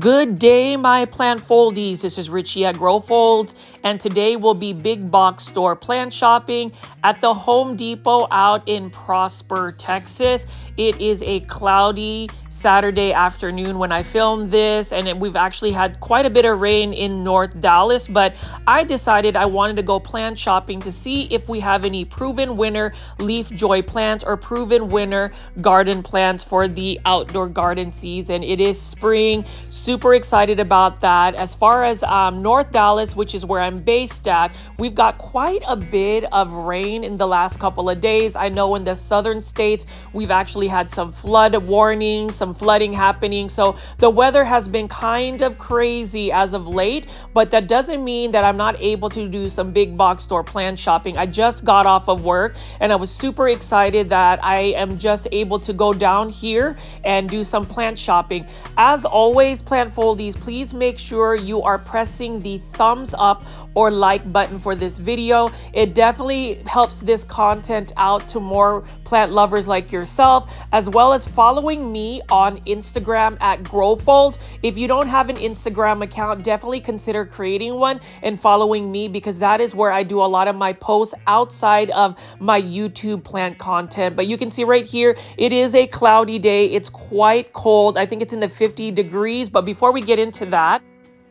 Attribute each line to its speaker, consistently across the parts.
Speaker 1: Good day, my plant foldies. This is Richie at Grow Folds, and today we'll be big box store plant shopping at the Home Depot out in Prosper, Texas. It is a cloudy Saturday afternoon when I filmed this, and we've actually had quite a bit of rain in North Dallas, but I decided I wanted to go plant shopping to see if we have any Proven Winner Leafjoy plants or Proven Winner garden plants for the outdoor garden season. It is spring. Super excited about that. As far as North Dallas, which is where I'm based at, we've got quite a bit of rain in the last couple of days. I know in the southern states, we've actually had some flood warnings, some flooding happening. So the weather has been kind of crazy as of late, but that doesn't mean that I'm not able to do some big box store plant shopping. I just got off of work and I was super excited that I am just able to go down here and do some plant shopping. As always, plant foldies, please make sure you are pressing the thumbs up or like button for this video. It definitely helps this content out to more plant lovers like yourself, as well as following me on Instagram at GrowFold. If you don't have an Instagram account, definitely consider creating one and following me, because that is where I do a lot of my posts outside of my YouTube plant content. But you can see right here, it is a cloudy day. It's quite cold. I think it's in the 50 degrees. But before we get into that,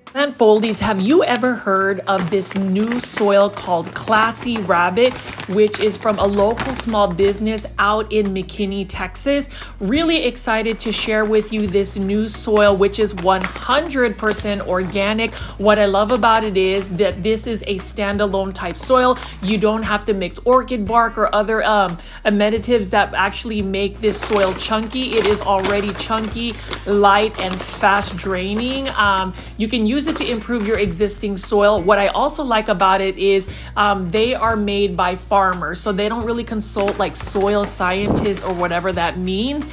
Speaker 1: plant foldies, have you ever heard of this new soil called Classy Rabbit, which is from a local small business out in McKinney, Texas? Really excited to share with you this new soil, which is 100% organic. What I love about it is that this is a standalone type soil. You don't have to mix orchid bark or other amenities that actually make this soil chunky. It is already chunky, light, and fast draining. You can use it to improve your existing soil. What I also like about it is they are made by farmers, so they don't really consult like soil scientists or whatever that means.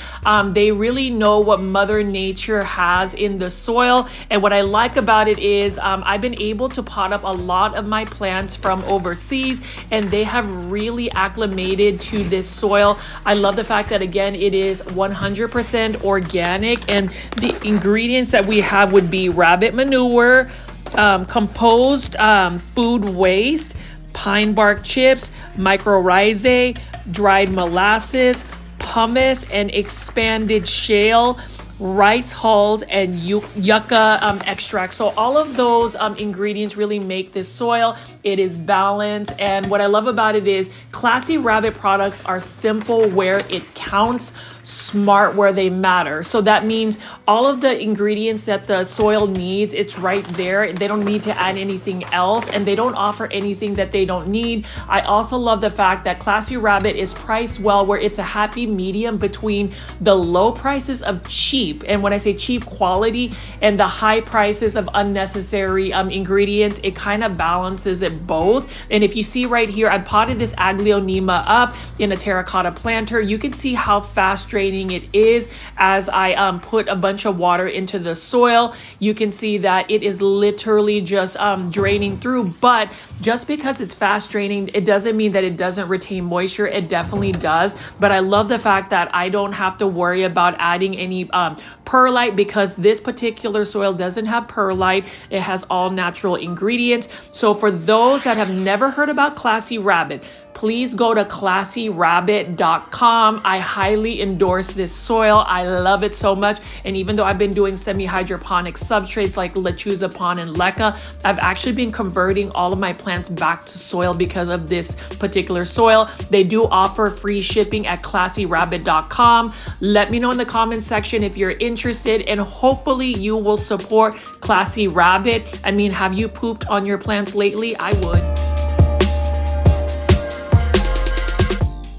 Speaker 1: They really know what Mother Nature has in the soil. And what I like about it is I've been able to pot up a lot of my plants from overseas, and they have really acclimated to this soil. I love the fact that, again, it is 100% organic, and the ingredients that we have would be rabbit manure, composed food waste, pine bark chips, mycorrhizae, dried molasses, pumice, and expanded shale, rice hulls, and yucca extract. So all of those ingredients really make this soil. It is balanced, and what I love about it is Classy Rabbit products are simple where it counts, smart where they matter. So that means all of the ingredients that the soil needs, it's right there. They don't need to add anything else, and they don't offer anything that they don't need. I also love the fact that Classy Rabbit is priced well, where it's a happy medium between the low prices of cheap, and when I say cheap, quality, and the high prices of unnecessary ingredients. It kind of balances it both. And if you see right here, I potted this Aglaonema up in a terracotta planter. You can see how fast draining it is as I put a bunch of water into the soil. You can see that it is literally just draining through, but just because it's fast draining, it doesn't mean that it doesn't retain moisture. It definitely does. But I love the fact that I don't have to worry about adding any perlite, because this particular soil doesn't have perlite. It has all natural ingredients. So for those that have never heard about Classy Rabbit, please go to classyrabbit.com. I highly endorse this soil. I love it so much. And even though I've been doing semi-hydroponic substrates like Lechuzapon and Leca, I've actually been converting all of my plants back to soil because of this particular soil. They do offer free shipping at classyrabbit.com. Let me know in the comment section if you're interested, and hopefully you will support Classy Rabbit. I mean, have you pooped on your plants lately? I would.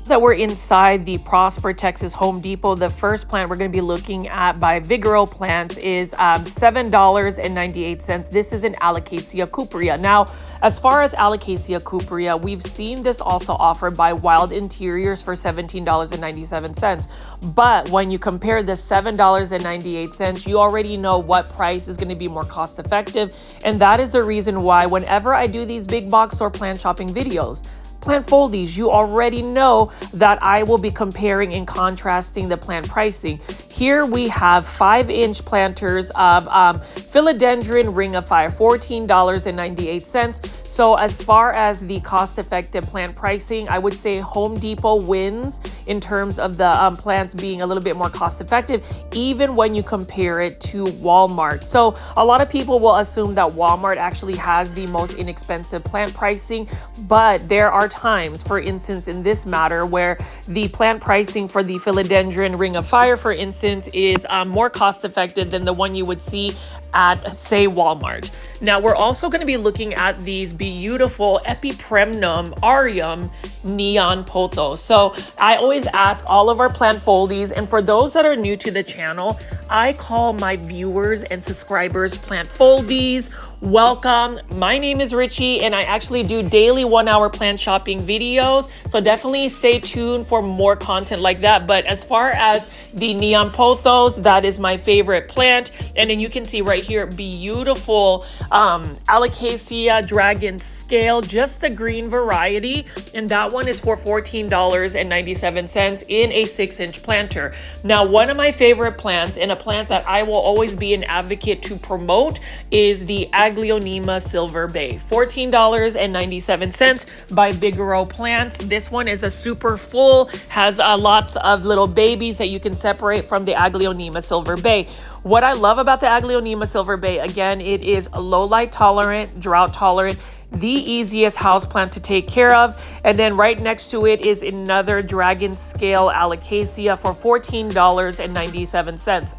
Speaker 1: That we're inside the Prosper, Texas Home Depot. The first plant we're going to be looking at by Vigoro Plants is $7.98. This is an Alocasia cuprea. Now, as far as Alocasia cuprea, we've seen this also offered by Wild Interiors for $17.97. But when you compare the $7.98, you already know what price is going to be more cost effective. And that is the reason why whenever I do these big box store plant shopping videos, Plant foldies, you already know that I will be comparing and contrasting the plant pricing. Here we have 5-inch planters of philodendron ring of fire, $14.98. So as far as the cost-effective plant pricing, I would say Home Depot wins in terms of the plants being a little bit more cost-effective, even when you compare it to Walmart. So a lot of people will assume that Walmart actually has the most inexpensive plant pricing, but there are times, for instance, in this matter, where the plant pricing for the philodendron ring of fire, for instance, is more cost-effective than the one you would see at, say, Walmart. Now, we're also going to be looking at these beautiful Epipremnum aureum neon pothos. So I always ask all of our plant foldies, and for those that are new to the channel, I call my viewers and subscribers plant foldies. Welcome. My name is Richie, and I actually do daily 1-hour plant shopping videos. So definitely stay tuned for more content like that. But as far as the neon pothos, that is my favorite plant. And then you can see right here, beautiful Alocasia dragon scale, just a green variety. And that one is for $14.97 in a 6-inch planter. Now, one of my favorite plants, and a plant that I will always be an advocate to promote, is the Aglaonema Silver Bay, $14.97 by Bigoro Plants. This one is a super full, has lots of little babies that you can separate from the Aglaonema Silver Bay. What I love about the Aglaonema Silver Bay, again, it is low light tolerant, drought tolerant, the easiest houseplant to take care of. And then right next to it is another dragon scale Alocasia for $14.97.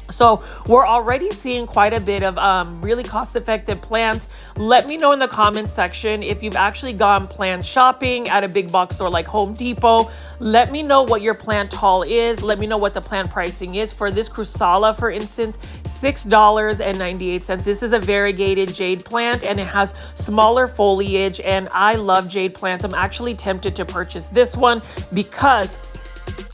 Speaker 1: So we're already seeing quite a bit of really cost-effective plants. Let me know in the comments section if you've actually gone plant shopping at a big box store like Home Depot. Let me know what your plant haul is. Let me know what the plant pricing is. For this Crusala, for instance, $6.98. This is a variegated jade plant, and it has smaller foliage, and I love jade plants. I'm actually tempted to purchase this one because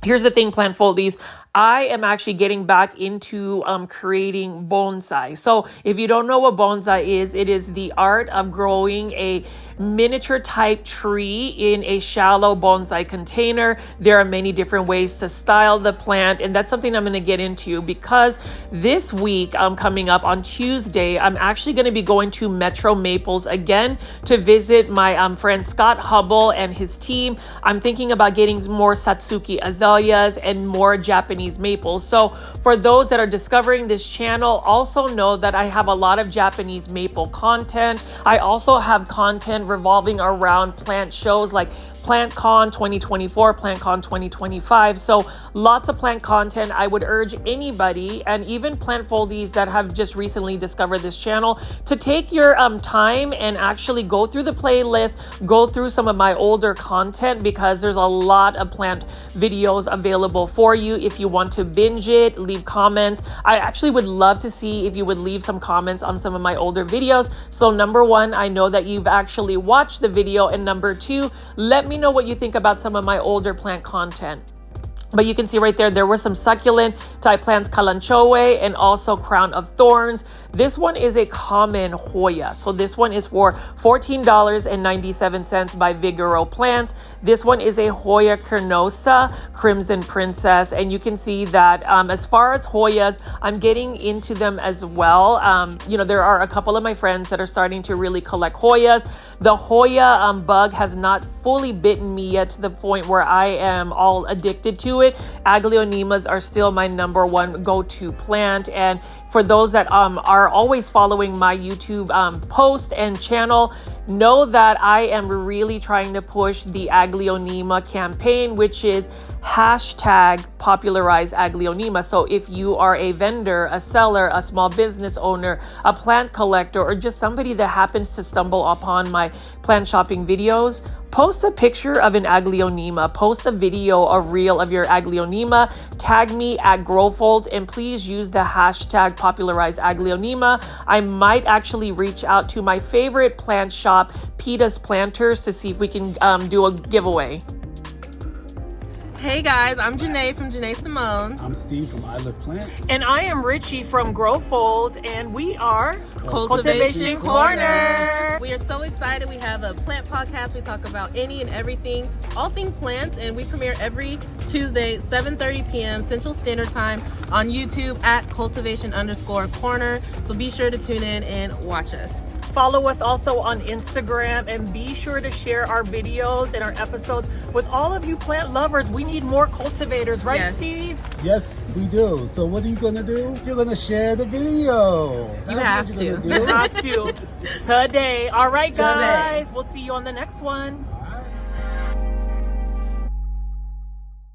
Speaker 1: here's the thing, plant foldies. I am actually getting back into creating bonsai. So if you don't know what bonsai is, it is the art of growing a miniature type tree in a shallow bonsai container. There are many different ways to style the plant, and that's something I'm going to get into because this week coming up on Tuesday, I'm actually going to be going to Metro Maples again to visit my friend Scott Hubble and his team. I'm thinking about getting more Satsuki azaleas and more Japanese maples. So for those that are discovering this channel, also know that I have a lot of Japanese maple content. I also have content revolving around plant shows like PlantCon 2024, PlantCon 2025. So lots of plant content. I would urge anybody, and even plant foldies that have just recently discovered this channel, to take your time and actually go through the playlist, go through some of my older content, because there's a lot of plant videos available for you if you want to binge it, leave comments. I actually would love to see if you would leave some comments on some of my older videos. So number one, I know that you've actually watched the video, and number two, let me know what you think about some of my older plant content. But you can see right there were some succulent type plants, Kalanchoe, and also crown of thorns. This one is a common Hoya. So this one is for $14.97 by Bigoro Plants. This one is a Hoya carnosa, Crimson Princess. And you can see that as far as Hoyas, I'm getting into them as well. You know, there are a couple of my friends that are starting to really collect Hoyas. The Hoya bug has not fully bitten me yet to the point where I am all addicted to it. Aglaonemas are still my number one go-to plant. And for those that are always following my YouTube post and channel, know that I am really trying to push the Aglaonema campaign, which is hashtag popularize Aglaonema. So if you are a vendor, a seller, a small business owner, a plant collector, or just somebody that happens to stumble upon my plant shopping videos, post a picture of an Aglaonema, post a video, a reel of your Aglaonema, tag me at Growfold, and please use the hashtag popularize Aglaonema. I might actually reach out to my favorite plant shop, Peeta's Planters, to see if we can do a giveaway.
Speaker 2: Hey guys, I'm Janae from Janae Simone.
Speaker 3: I'm Steve from I Live Plants.
Speaker 1: And I am Richie from GrowFolds, and we are
Speaker 2: Cultivation Corner. We are so excited. We have a plant podcast. We talk about any and everything, all things plants, and we premiere every Tuesday, 7:30 p.m. Central Standard Time on YouTube at cultivation_corner. So be sure to tune in and watch us.
Speaker 1: Follow us also on Instagram, and be sure to share our videos and our episodes with all of you plant lovers. We need more cultivators, right,
Speaker 2: Yes.
Speaker 1: Steve?
Speaker 3: Yes, we do. So what are you going to do? You're going to share the video. That's
Speaker 2: have
Speaker 3: what
Speaker 2: to.
Speaker 3: you're gonna
Speaker 1: You
Speaker 3: do.
Speaker 1: have to. Today. All right, guys.
Speaker 2: Today.
Speaker 1: We'll see you on the next one.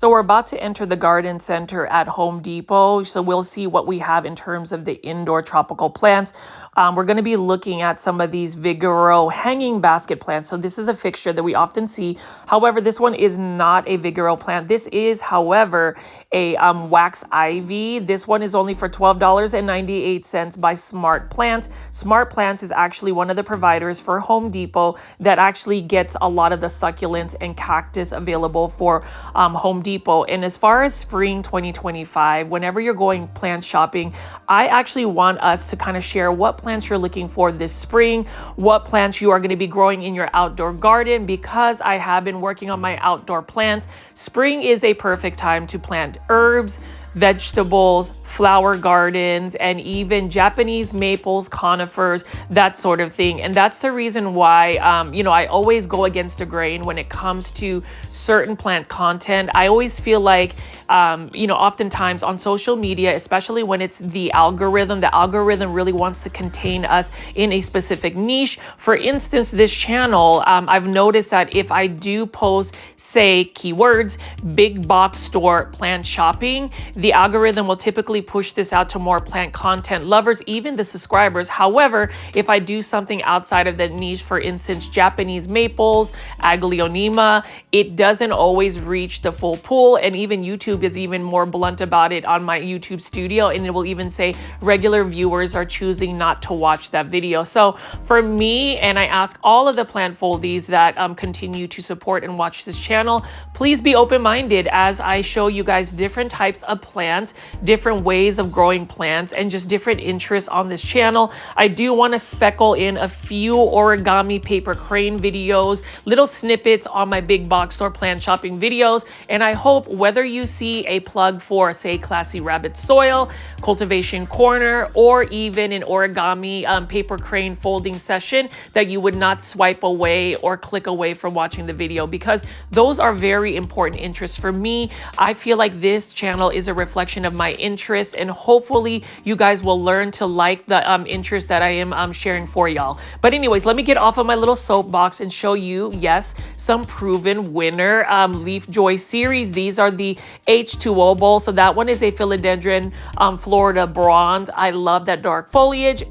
Speaker 1: So we're about to enter the garden center at Home Depot. So we'll see what we have in terms of the indoor tropical plants. We're going to be looking at some of these Vigoro hanging basket plants. So this is a fixture that we often see. However, this one is not a Vigoro plant. This is, however, a wax ivy. This one is only for $12.98 by Smart Plants. Smart Plants is actually one of the providers for Home Depot that actually gets a lot of the succulents and cactus available for Home Depot. And as far as spring 2025, whenever you're going plant shopping, I actually want us to kind of share what plants you're looking for this spring, what plants you are going to be growing in your outdoor garden, because I have been working on my outdoor plants. Spring is a perfect time to plant herbs, vegetables, flower gardens, and even Japanese maples, conifers, that sort of thing. And that's the reason why, I always go against the grain when it comes to certain plant content. I always feel like, oftentimes on social media, especially when it's the algorithm really wants to contain us in a specific niche. For instance, this channel, I've noticed that if I do post, say, keywords, big box store plant shopping, the algorithm will typically push this out to more plant content lovers, even the subscribers. However, if I do something outside of that niche, for instance, Japanese maples, Aglaonema, it doesn't always reach the full pool. And even YouTube is even more blunt about it on my YouTube studio. And it will even say regular viewers are choosing not to watch that video. So for me, and I ask all of the plant foldies that continue to support and watch this channel, please be open-minded as I show you guys different types of plants, different ways of growing plants, and just different interests on this channel. I do want to speckle in a few origami paper crane videos, little snippets on my big box store plant shopping videos. And I hope whether you see a plug for, say, Classy Rabbit Soil, Cultivation Corner, or even an origami paper crane folding session, that you would not swipe away or click away from watching the video, because those are very important interests for me. I feel like this channel is a reflection of my interests, and hopefully you guys will learn to like the interest that I am sharing for y'all. But anyways, let me get off of my little soapbox and show you, yes, some Proven Winner Leafjoy series. These are the H2O bowl. So that one is a philodendron Florida bronze. I love that dark foliage.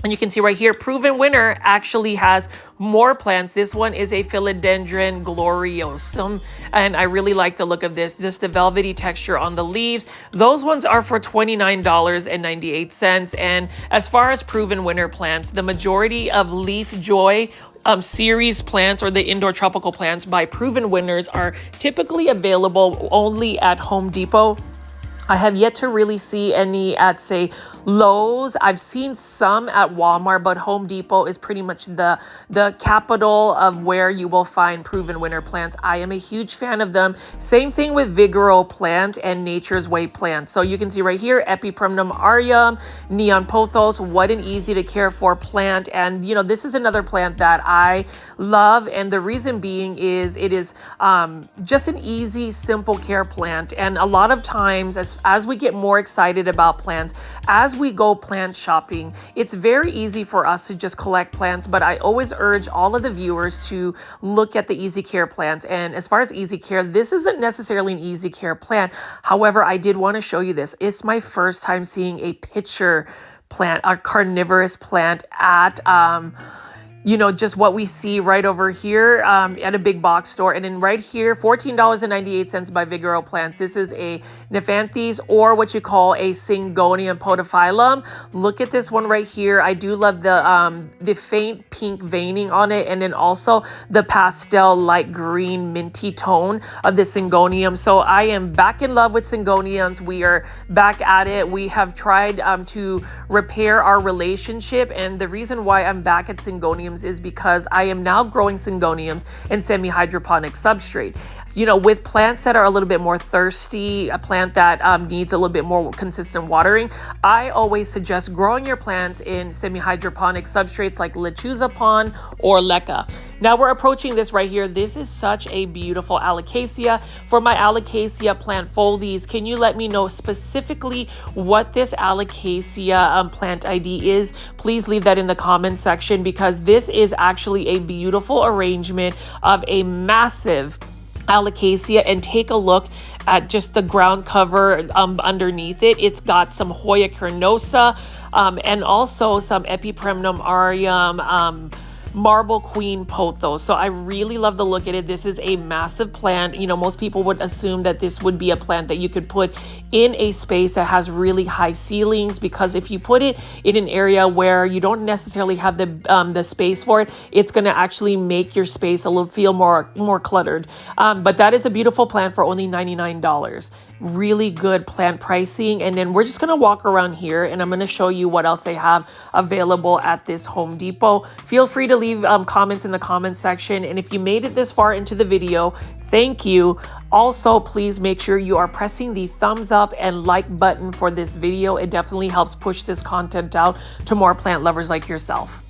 Speaker 1: And you can see right here, Proven Winner actually has more plants. This one is a philodendron gloriosum, and I really like the look of this. The velvety texture on the leaves. Those ones are for $29.98. And as far as Proven Winner plants, the majority of Leafjoy series plants, or the indoor tropical plants by Proven Winners, are typically available only at Home Depot. I have yet to really see any at, say, Lowe's. I've seen some at Walmart, but Home Depot is pretty much the capital of where you will find Proven Winner plants. I am a huge fan of them. Same thing with Vigoro plant and Nature's Way plants. So you can see right here, Epipremnum aureum, Neon Pothos. What an easy to care for plant. And this is another plant that I love, and the reason being is it is just an easy, simple care plant. And a lot of times, as we get more excited about plants, as we go plant shopping, it's very easy for us to just collect plants. But I always urge all of the viewers to look at the Easy Care plants. And as far as Easy Care, this isn't necessarily an Easy Care plant. However, I did want to show you this. It's my first time seeing a pitcher plant, a carnivorous plant at you know, just what we see right over here at a big box store. And then right here, $14.98 by Vigoro Plants. This is a Nephanthus, or what you call a Syngonium podophyllum. Look at this one right here. I do love the faint pink veining on it, and then also the pastel light green minty tone of the Syngonium. So I am back in love with Syngoniums. We are back at it. We have tried to repair our relationship, and the reason why I'm back at Syngoniums is because I am now growing Syngoniums in semi-hydroponic substrate. You know, with plants that are a little bit more thirsty, a plant that needs a little bit more consistent watering, I always suggest growing your plants in semi-hydroponic substrates like Lechuza Pond or Leca. Now we're approaching this right here. This is such a beautiful Alocasia. For my Alocasia plant foldies, can you let me know specifically what this Alocasia plant ID is? Please leave that in the comment section, because this is actually a beautiful arrangement of a massive Alocasia. And take a look at just the ground cover underneath it. It's got some Hoya carnosa and also some Epipremnum aureum, Marble Queen Pothos. So I really love the look at it. This is a massive plant. You know, most people would assume that this would be a plant that you could put in a space that has really high ceilings, because if you put it in an area where you don't necessarily have the space for it, it's going to actually make your space a little feel more cluttered. But that is a beautiful plant for only $99. Really good plant pricing. And then we're just going to walk around here, and I'm going to show you what else they have available at this Home Depot. Feel free to leave comments in the comment section, and if you made it this far into the video, thank you. Also, please make sure you are pressing the thumbs up and like button for this video. It definitely helps push this content out to more plant lovers like yourself.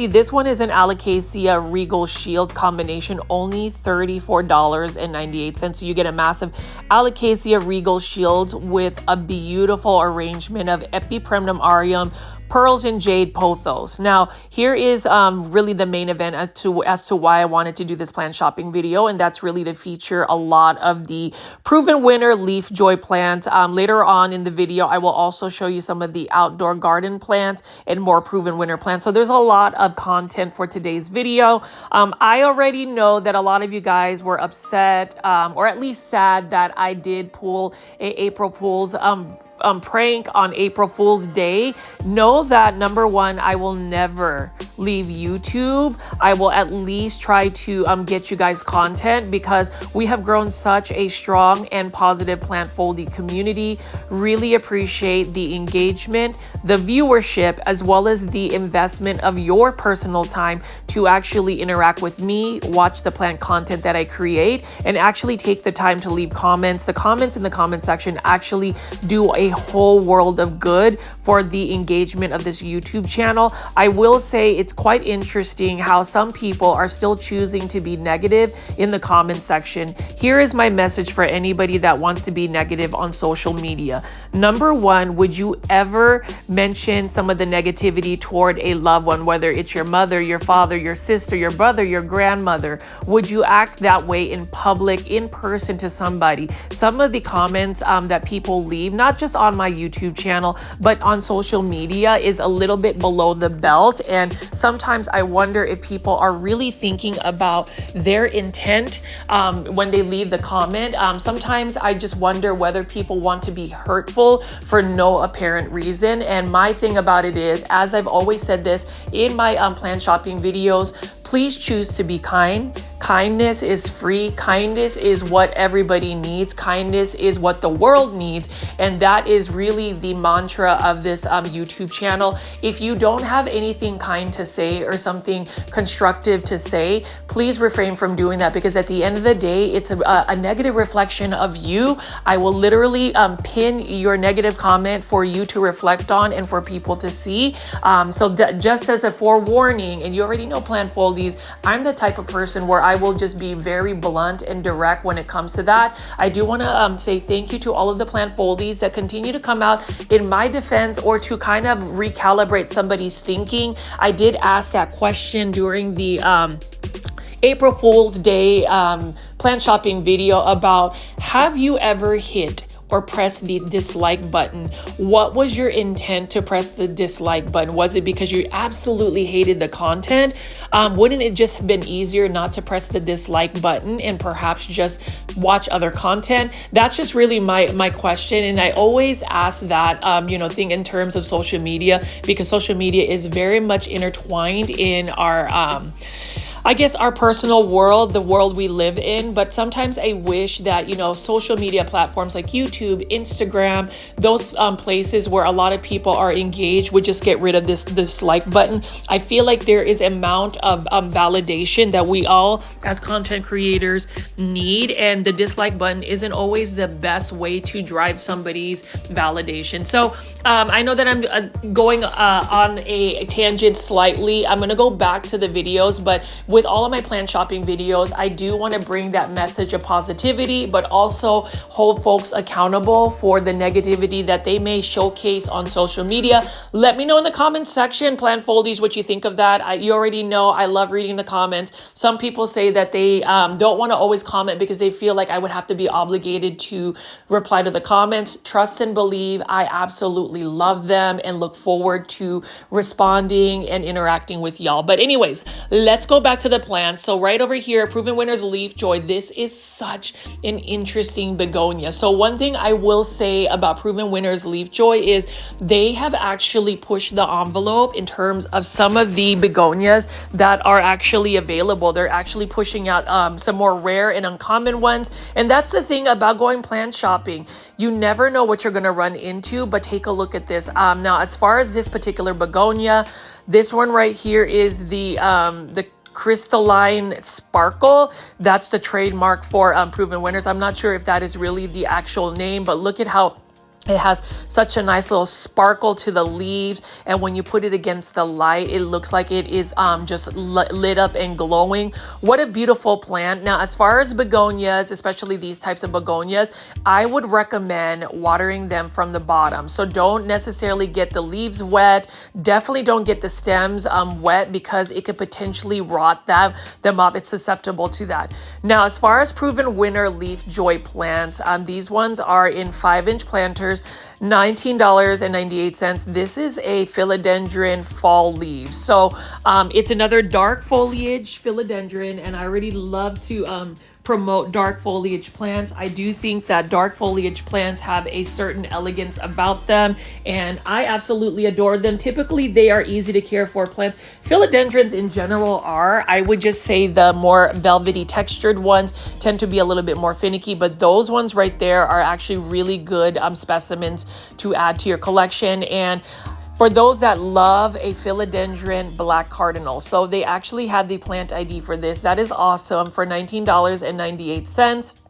Speaker 1: This one is an Alocasia Regal Shields combination, only $34.98. So you get a massive Alocasia Regal Shields with a beautiful arrangement of Epipremnum aureum, Pearls and Jade Pothos. Now, here is really the main event as to why I wanted to do this plant shopping video, and that's really to feature a lot of the Proven Winner Leafjoy plants. Later on in the video, I will also show you some of the outdoor garden plants and more Proven Winner plants. So there's a lot of content for today's video. I already know that a lot of you guys were upset or at least sad that I did pull a April Fool's prank on April Fool's Day. Know that, number one, I will never leave YouTube. I will at least try to get you guys content, because we have grown such a strong and positive plant folding community. Really appreciate the engagement, the viewership, as well as the investment of your personal time to actually interact with me, watch the plant content that I create, and actually take the time to leave comments. The comments in the comment section actually do a whole world of good for the engagement of this YouTube channel. I will say it's quite interesting how some people are still choosing to be negative in the comment section. Here is my message for anybody that wants to be negative on social media. Number one, would you ever mention some of the negativity toward a loved one, whether it's your mother, your father, your sister, your brother, your grandmother? Would you act that way in public, in person to somebody? Some of the comments that people leave, not just on my YouTube channel, but on social media, is a little bit below the belt. And sometimes I wonder if people are really thinking about their intent when they leave the comment. Sometimes I just wonder whether people want to be hurtful for no apparent reason. And my thing about it is, as I've always said this in my plant shopping videos, please choose to be kind. Kindness is free. Kindness is what everybody needs. Kindness is what the world needs. And that is really the mantra of this YouTube channel. If you don't have anything kind to say or something constructive to say, please refrain from doing that, because at the end of the day, it's a negative reflection of you. I will literally pin your negative comment for you to reflect on and for people to see. So just as a forewarning, and you already know Plant Foldies, I'm the type of person where I will just be very blunt and direct when it comes to that. I do want to say thank you to all of the Plant Foldies that continue to come out in my defense or to kind of recalibrate somebody's thinking. I did ask that question during the April Fool's Day plant shopping video about, have you ever hit or press the dislike button? What was your intent to press the dislike button? Was it because you absolutely hated the content? Wouldn't it just have been easier not to press the dislike button and perhaps just watch other content? That's just really my question. And I always ask that, thing in terms of social media, because social media is very much intertwined in our, I guess, our personal world, the world we live in. But sometimes I wish that, social media platforms like YouTube, Instagram, those places where a lot of people are engaged would just get rid of this dislike button. I feel like there is an amount of validation that we all as content creators need, and the dislike button isn't always the best way to drive somebody's validation. So I know that I'm going on a tangent slightly. I'm going to go back to the videos, but with all of my plant shopping videos, I do want to bring that message of positivity, but also hold folks accountable for the negativity that they may showcase on social media. Let me know in the comments section, Plant Foldies, what you think of that. You already know I love reading the comments. Some people say that they don't want to always comment because they feel like I would have to be obligated to reply to the comments. Trust and believe, I absolutely love them and look forward to responding and interacting with y'all. But anyways, let's go back to the plants. So right over here, Proven Winner's Leafjoy. This is such an interesting begonia. So one thing I will say about Proven Winner's Leafjoy is they have actually pushed the envelope in terms of some of the begonias that are actually available. They're actually pushing out some more rare and uncommon ones. And that's the thing about going plant shopping. You never know what you're going to run into, but take a look at this. Now, as far as this particular begonia, this one right here is the crystalline sparkle. That's the trademark for Proven Winners. I'm not sure if that is really the actual name, but look at how it has such a nice little sparkle to the leaves, and when you put it against the light, it looks like it is just lit up and glowing. What a beautiful plant. Now, as far as begonias, especially these types of begonias, I would recommend watering them from the bottom. So don't necessarily get the leaves wet. Definitely don't get the stems wet, because it could potentially rot them up. It's susceptible to that. Now, as far as Proven Winner Leafjoy plants, these ones are in 5-inch planters, $19.98. This is a philodendron fall leaves. So it's another dark foliage philodendron, and I already love to promote dark foliage plants. I do think that dark foliage plants have a certain elegance about them, and I absolutely adore them. Typically, they are easy to care for plants. Philodendrons in general are. I would just say the more velvety textured ones tend to be a little bit more finicky, but those ones right there are actually really good specimens to add to your collection. And for those that love a philodendron black cardinal, so they actually had the plant ID for this. That is awesome, for $19.98.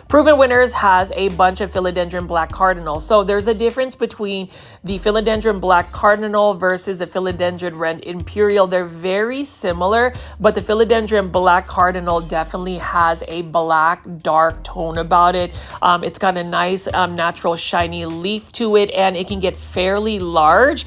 Speaker 1: Proven Winners has a bunch of philodendron black cardinals. So there's a difference between the philodendron black cardinal versus the philodendron red imperial. They're very similar, but the philodendron black cardinal definitely has a black dark tone about it. It's got a nice natural shiny leaf to it, and it can get fairly large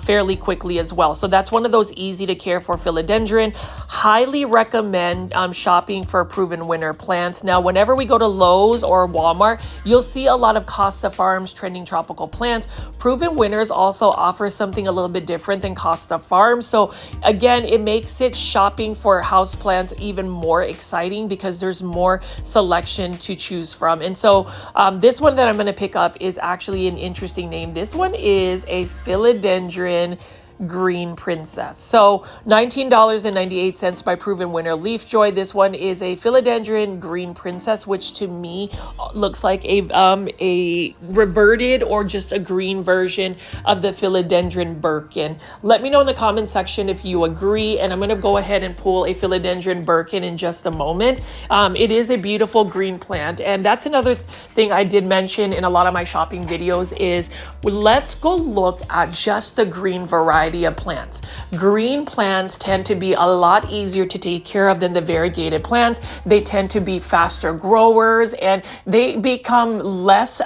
Speaker 1: fairly quickly as well. So that's one of those easy to care for philodendron. Highly recommend shopping for Proven Winner plants. Now, whenever we go to Lowe's or Walmart, you'll see a lot of Costa Farms trending tropical plants. Proven Winners also offers something a little bit different than Costa Farms. So again, it makes it shopping for houseplants even more exciting because there's more selection to choose from. And so this one that I'm going to pick up is actually an interesting name. This one is a philodendron green princess. So $19.98 by Proven Winner Leafjoy. This one is a philodendron green princess, which to me looks like a reverted or just a green version of the philodendron Birkin. Let me know in the comment section if you agree, and I'm going to go ahead and pull a philodendron Birkin in just a moment. It is a beautiful green plant, and that's another thing I did mention in a lot of my shopping videos is let's go look at just the green variety of plants. Green plants tend to be a lot easier to take care of than the variegated plants. They tend to be faster growers, and they become less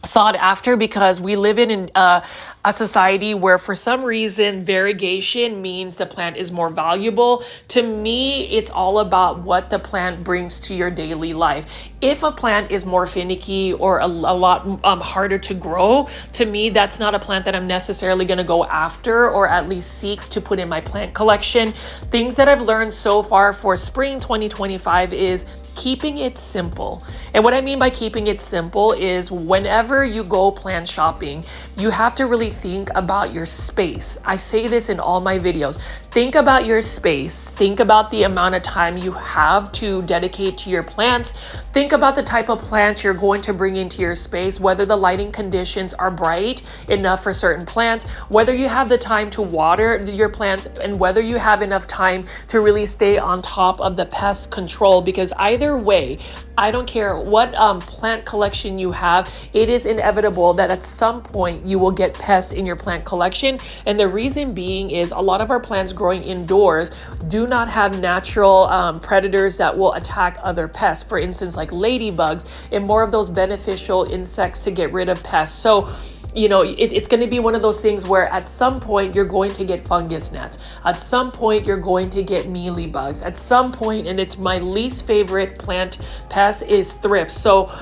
Speaker 1: sought after because we live in a society where for some reason variegation means the plant is more valuable. To me, it's all about what the plant brings to your daily life. If a plant is more finicky or a lot harder to grow, to me, that's not a plant that I'm necessarily going to go after or at least seek to put in my plant collection. Things that I've learned so far for spring 2025 is keeping it simple. And what I mean by keeping it simple is whenever you go plant shopping, you have to really think about your space. I say this in all my videos. Think about your space. Think about the amount of time you have to dedicate to your plants. Think about the type of plants you're going to bring into your space, whether the lighting conditions are bright enough for certain plants, whether you have the time to water your plants, and whether you have enough time to really stay on top of the pest control. Because either way, I don't care what plant collection you have, it is inevitable that at some point you will get pests in your plant collection. And the reason being is a lot of our plants growing indoors do not have natural predators that will attack other pests. For instance, like ladybugs and more of those beneficial insects to get rid of pests. So you know, it's going to be one of those things where at some point you're going to get fungus gnats. At some point you're going to get mealybugs. At some point, and it's my least favorite plant pest, is thrift. So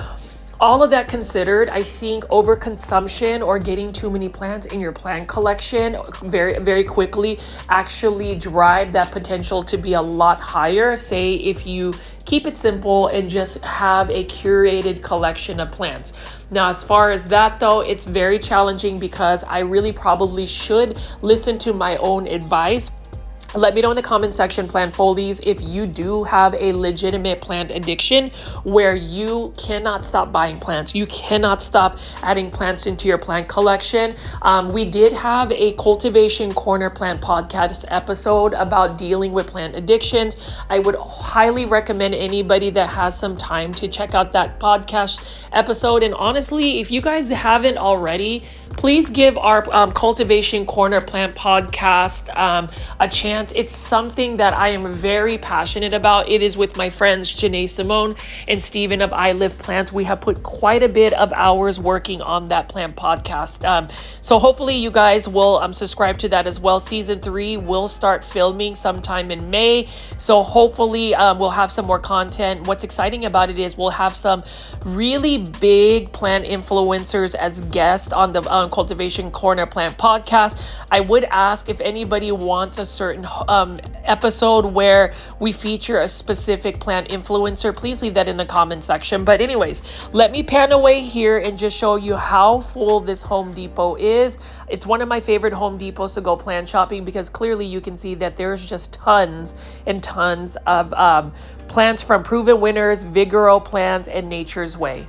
Speaker 1: all of that considered, I think overconsumption or getting too many plants in your plant collection very, very quickly actually drive that potential to be a lot higher. Say if you keep it simple and just have a curated collection of plants. Now, as far as that though, it's very challenging because I really probably should listen to my own advice. Let me know in the comment section, plant foldies, if you do have a legitimate plant addiction where you cannot stop buying plants. You cannot stop adding plants into your plant collection. We did have a Cultivation Corner Plant podcast episode about dealing with plant addictions. I would highly recommend anybody that has some time to check out that podcast episode. And honestly, if you guys haven't already, please give our Cultivation Corner Plant podcast a chance. It's something that I am very passionate about. It is with my friends Janae Simone and Steven of I Live Plants. We have put quite a bit of hours working on that plant podcast. So hopefully you guys will subscribe to that as well. Season 3 will start filming sometime in May. So hopefully we'll have some more content. What's exciting about it is we'll have some really big plant influencers as guests on the Cultivation Corner Plant podcast. I would ask if anybody wants a certain episode where we feature a specific plant influencer, please leave that in the comment section. But anyways, let me pan away here and just show you how full this Home Depot is. It's one of my favorite Home Depots to go plant shopping because clearly you can see that there's just tons and tons of plants from Proven Winners, Vigoro Plants, and Nature's Way.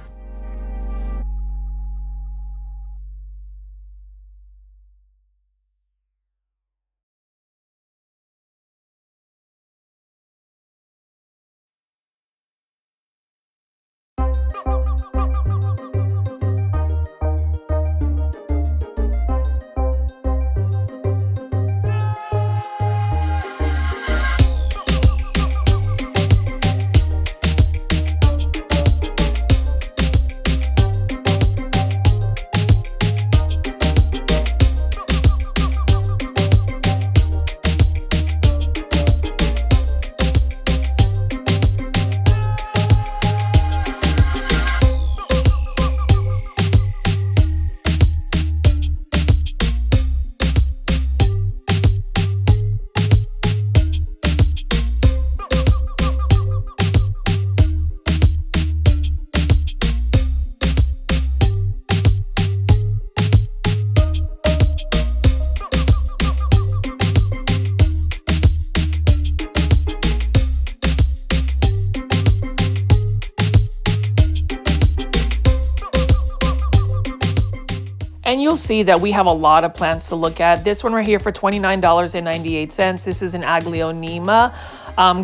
Speaker 1: And you'll see that we have a lot of plants to look at. This one right here for $29.98. This is an Aglaonema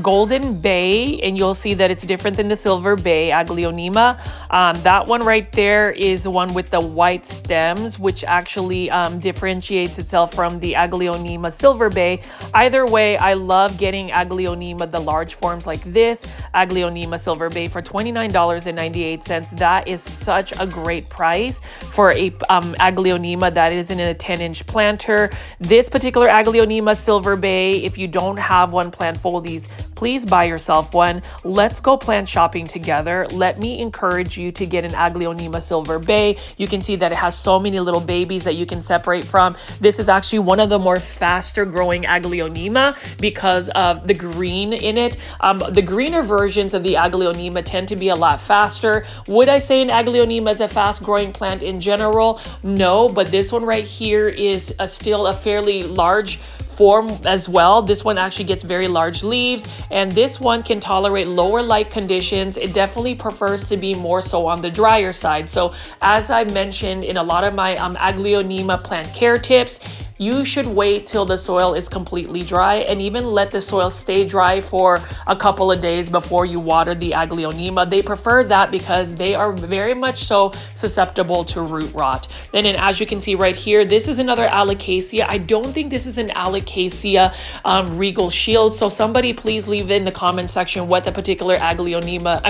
Speaker 1: Golden Bay, and you'll see that it's different than the Silver Bay Aglaonema. That one right there is the one with the white stems, which actually differentiates itself from the Aglaonema Silver Bay. Either way, I love getting Aglaonema, the large forms like this, Aglaonema Silver Bay for $29.98. That is such a great price for a Aglaonema that is in a 10-inch planter. This particular Aglaonema Silver Bay, if you don't have one, plant foldies, please buy yourself one. Let's go plant shopping together. Let me encourage you to get an Aglaonema Silver Bay. You can see that it has so many little babies that you can separate from. This is actually one of the more faster growing Aglaonema because of the green in it. The greener versions of the Aglaonema tend to be a lot faster. Would I say an Aglaonema is a fast growing plant in general? No, but this one right here is still a fairly large form as well. This one actually gets very large leaves, and this one can tolerate lower light conditions. It definitely prefers to be more so on the drier side. So as I mentioned in a lot of my Aglaonema plant care tips, you should wait till the soil is completely dry and even let the soil stay dry for a couple of days before you water the Aglaonema. They prefer that because they are very much so susceptible to root rot. Then as you can see right here, this is another Alocasia. I don't think this is an Alocasia Regal Shield. So somebody please leave in the comment section what the particular Aglaonema,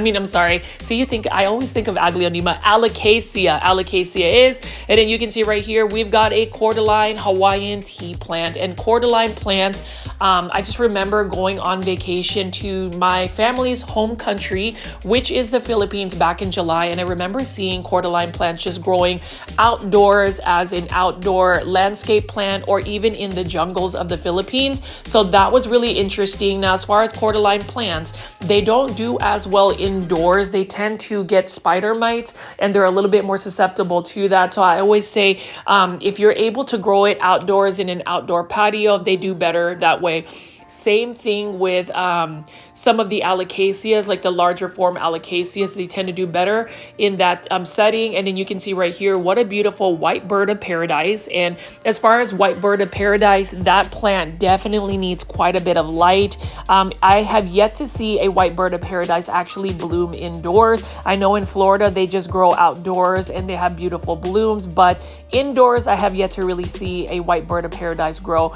Speaker 1: I always think of Aglaonema, Alocasia is. And then you can see right here, we've got a cordyline Hawaiian tea plant. And cordyline plants, I just remember going on vacation to my family's home country, which is the Philippines, back in July. And I remember seeing cordyline plants just growing outdoors as an outdoor landscape plant or even in the jungles of the Philippines. So that was really interesting. Now, as far as cordyline plants, they don't do as well indoors. They tend to get spider mites and they're a little bit more susceptible to that. So I always say, if you're able to grow it outdoors in an outdoor patio, they do better that way. Same thing with some of the Alocasias, like the larger form Alocasias, they tend to do better in that setting. And then you can see right here, what a beautiful white bird of paradise. And as far as white bird of paradise, that plant definitely needs quite a bit of light. I have yet to see a white bird of paradise actually bloom indoors. I know in Florida, they just grow outdoors and they have beautiful blooms, but indoors, I have yet to really see a white bird of paradise grow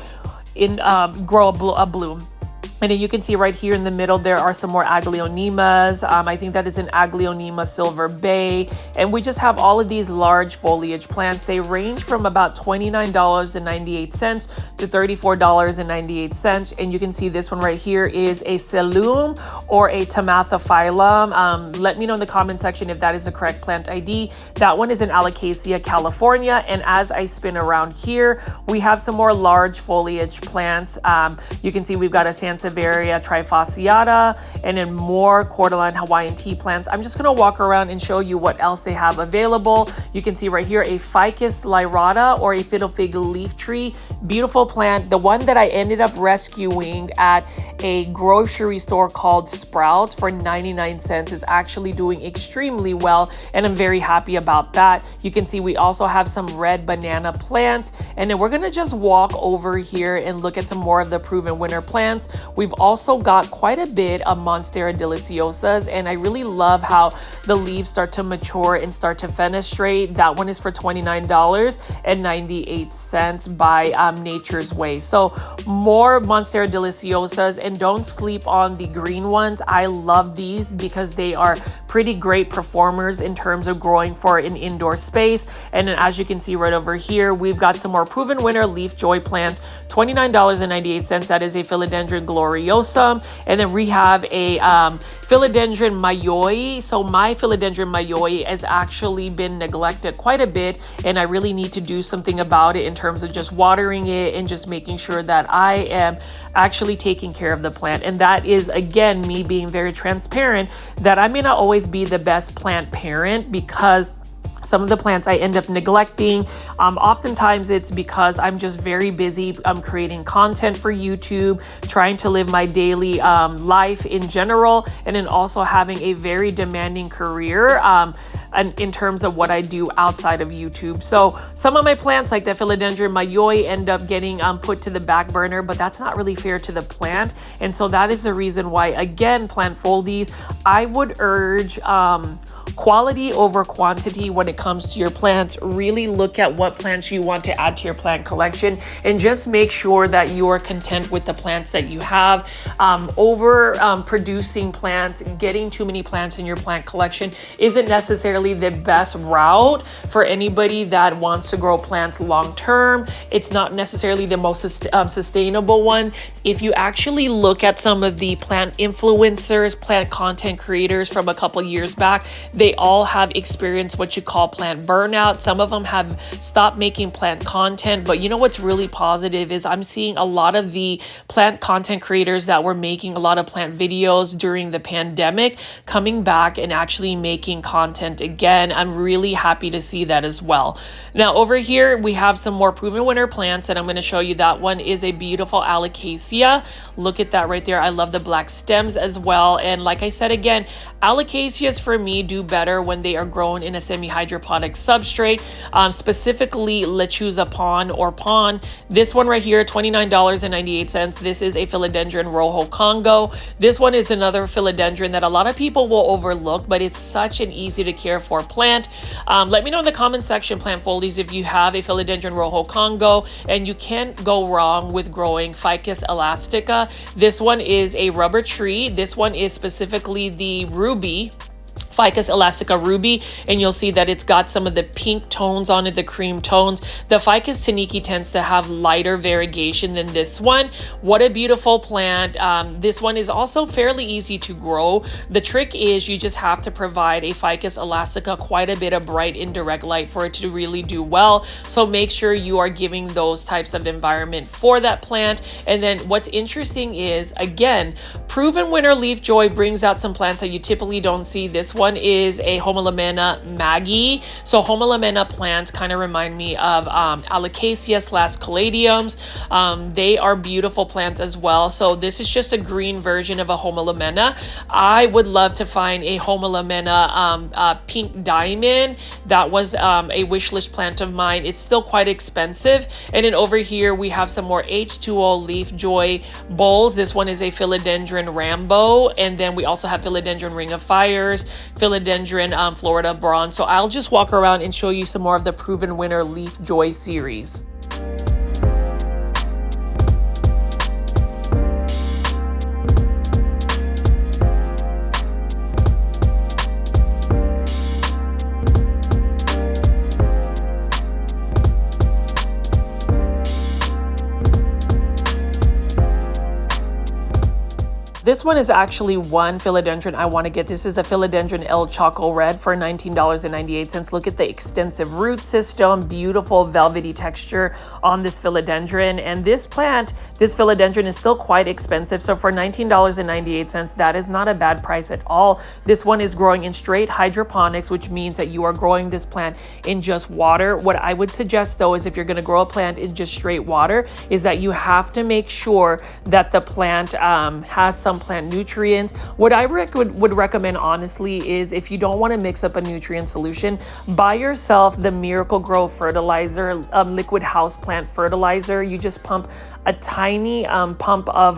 Speaker 1: a bloom. And then you can see right here in the middle, there are some more Aglaonemas. I think that is an Aglaonema Silver Bay. And we just have all of these large foliage plants. They range from about $29.98 to $34.98. And you can see this one right here is a Selum or a Tamatophyllum. Let me know in the comment section if that is the correct plant ID. That one is an Alocasia California. And as I spin around here, we have some more large foliage plants. You can see we've got a Sansevieria trifasciata and then more cordyline Hawaiian tea plants. I'm just going to walk around and show you what else they have available. You can see right here a ficus lyrata or a fiddle fig leaf tree. Beautiful plant. The one that I ended up rescuing at a grocery store called Sprouts for 99 cents is actually doing extremely well, and I'm very happy about that. You can see we also have some red banana plants, and then we're gonna just walk over here and look at some more of the Proven Winner plants. We've also got quite a bit of Monstera deliciosas, and I really love how the leaves start to mature and start to fenestrate. That one is for $29.98 by Nature's Way. So more Monstera deliciosas, and don't sleep on the green ones. I love these because they are pretty great performers in terms of growing for an indoor space. And then as you can see right over here, we've got some more Proven Winner Leafjoy Plants, $29.98. That is a Philodendron gloriosum. And then we have a Philodendron mayoi. So my Philodendron mayoi has actually been neglected quite a bit, and I really need to do something about it in terms of just watering it and just making sure that I am actually taking care of the plant. And that is, again, me being very transparent that I may not always be the best plant parent, because some of the plants I end up neglecting. Oftentimes it's because I'm just very busy creating content for YouTube, trying to live my daily life in general, and then also having a very demanding career and in terms of what I do outside of YouTube. So some of my plants, like the Philodendron mayoi, end up getting put to the back burner, but that's not really fair to the plant. And so that is the reason why, again, plant foldies, I would urge quality over quantity when it comes to your plants. Really look at what plants you want to add to your plant collection, and just make sure that you are content with the plants that you have. Producing plants, getting too many plants in your plant collection isn't necessarily the best route for anybody that wants to grow plants long term. It's not necessarily the most sustainable one. If you actually look at some of the plant influencers, plant content creators from a couple years back, they all have experienced what you call plant burnout. Some of them have stopped making plant content, but you know what's really positive is I'm seeing a lot of the plant content creators that were making a lot of plant videos during the pandemic coming back and actually making content again. I'm really happy to see that as well. Now over here we have some more Proven Winner plants, and I'm going to show you that one is a beautiful Alocasia. Look at that right there. I love the black stems as well. And like I said, again, Alocasias for me do better when they are grown in a semi-hydroponic substrate, specifically lechuza pon or pon. This one right here, $29.98. This is a Philodendron Rojo Congo. This one is another philodendron that a lot of people will overlook, but it's such an easy to care for plant. Let me know in the comment section, plant foldies, if you have a Philodendron Rojo Congo, and you can't go wrong with growing Ficus elastica. This one is a rubber tree. This one is specifically the ruby, Ficus elastica ruby, and you'll see that it's got some of the pink tones on it, the cream tones. The Ficus taniki tends to have lighter variegation than this one. What a beautiful plant. This one is also fairly easy to grow. The trick is you just have to provide a Ficus elastica quite a bit of bright indirect light for it to really do well. So make sure you are giving those types of environment for that plant. And then what's interesting is, again, Proven Winner Leafjoy brings out some plants that you typically don't see. This one is a Houseplants Maggie. So Houseplants plants kind of remind me of Alocasia / caladiums. They are beautiful plants as well. So this is just a green version of a Houseplants. I would love to find a Houseplants pink diamond. That was a wish list plant of mine. It's still quite expensive. And then over here we have some more H2O Leafjoy bowls. This one is a Philodendron Rambo, and then we also have Philodendron Ring of Fires, Philodendron Florida Bronze. So I'll just walk around and show you some more of the Proven Winner Leafjoy series. This one is actually one philodendron I want to get. This is a philodendron El Choco Red for $19.98. Look at the extensive root system, beautiful velvety texture on this philodendron. And this plant, this philodendron is still quite expensive. So for $19.98, that is not a bad price at all. This one is growing in straight hydroponics, which means that you are growing this plant in just water. What I would suggest though is if you're going to grow a plant in just straight water, is that you have to make sure that the plant has some plant nutrients. What I would recommend honestly is if you don't want to mix up a nutrient solution, buy yourself the Miracle-Gro fertilizer, liquid houseplant fertilizer. You just pump a tiny pump of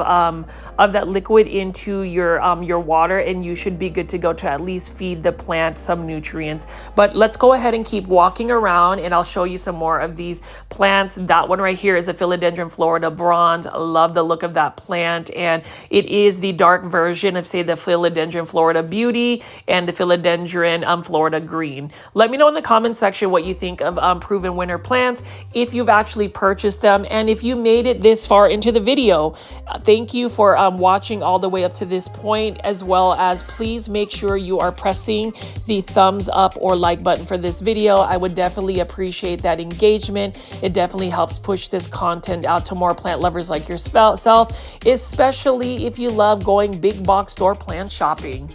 Speaker 1: that liquid into your water, and you should be good to go to at least feed the plant some nutrients. But let's go ahead and keep walking around, and I'll show you some more of these plants. That one right here is a Philodendron Florida Bronze. I love the look of that plant, and it is the dark version of, say, the Philodendron Florida Beauty and the Philodendron Florida Green. Let me know in the comment section what you think of Proven Winner plants, if you've actually purchased them, and if you made it this far into the video. Thank you for watching all the way up to this point, as well as please make sure you are pressing the thumbs up or like button for this video. I would definitely appreciate that engagement. It definitely helps push this content out to more plant lovers like yourself, especially if you love going big box store plant shopping.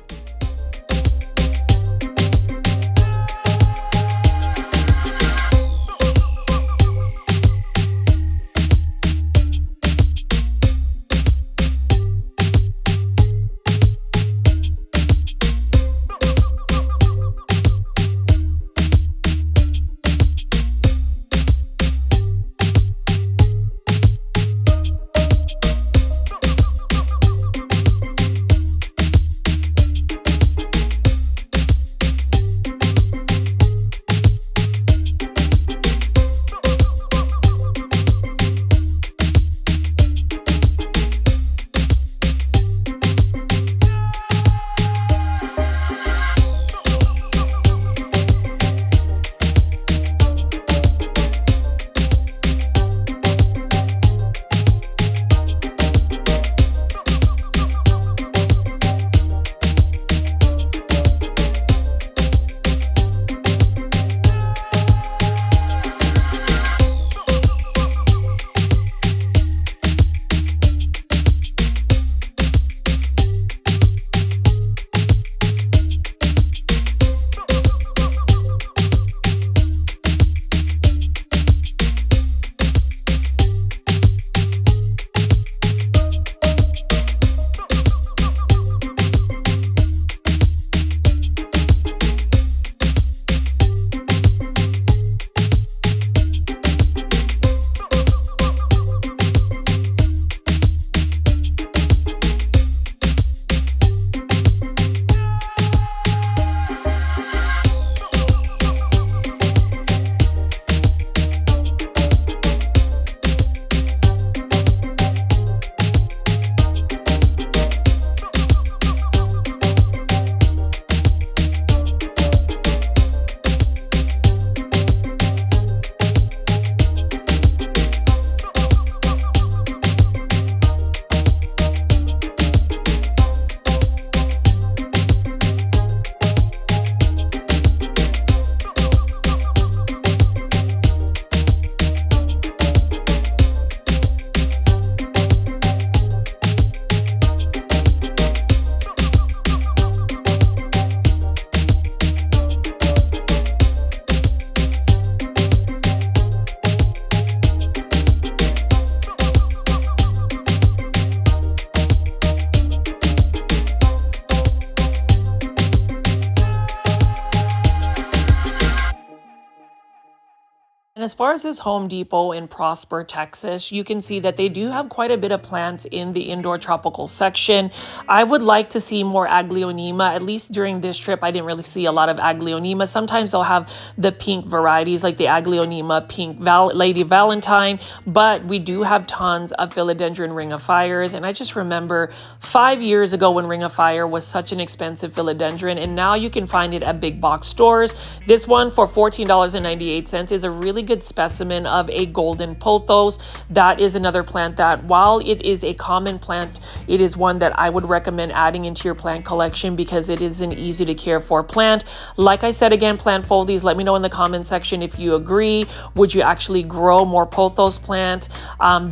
Speaker 1: And as far as this Home Depot in Prosper, Texas, you can see that they do have quite a bit of plants in the indoor tropical section. I would like to see more Aglaonema. At least during this trip, I didn't really see a lot of Aglaonema. Sometimes they'll have the pink varieties like the Aglaonema Pink Lady Valentine, but we do have tons of Philodendron Ring of Fires. And I just remember 5 years ago when Ring of Fire was such an expensive philodendron, and now you can find it at big box stores. This one for $14.98 is a really good specimen of a golden pothos. That is another plant that, while it is a common plant, it is one that I would recommend adding into your plant collection because it is an easy to care for plant. Like I said again, plant foldies, let me know in the comment section if you agree. Would you actually grow more pothos plant?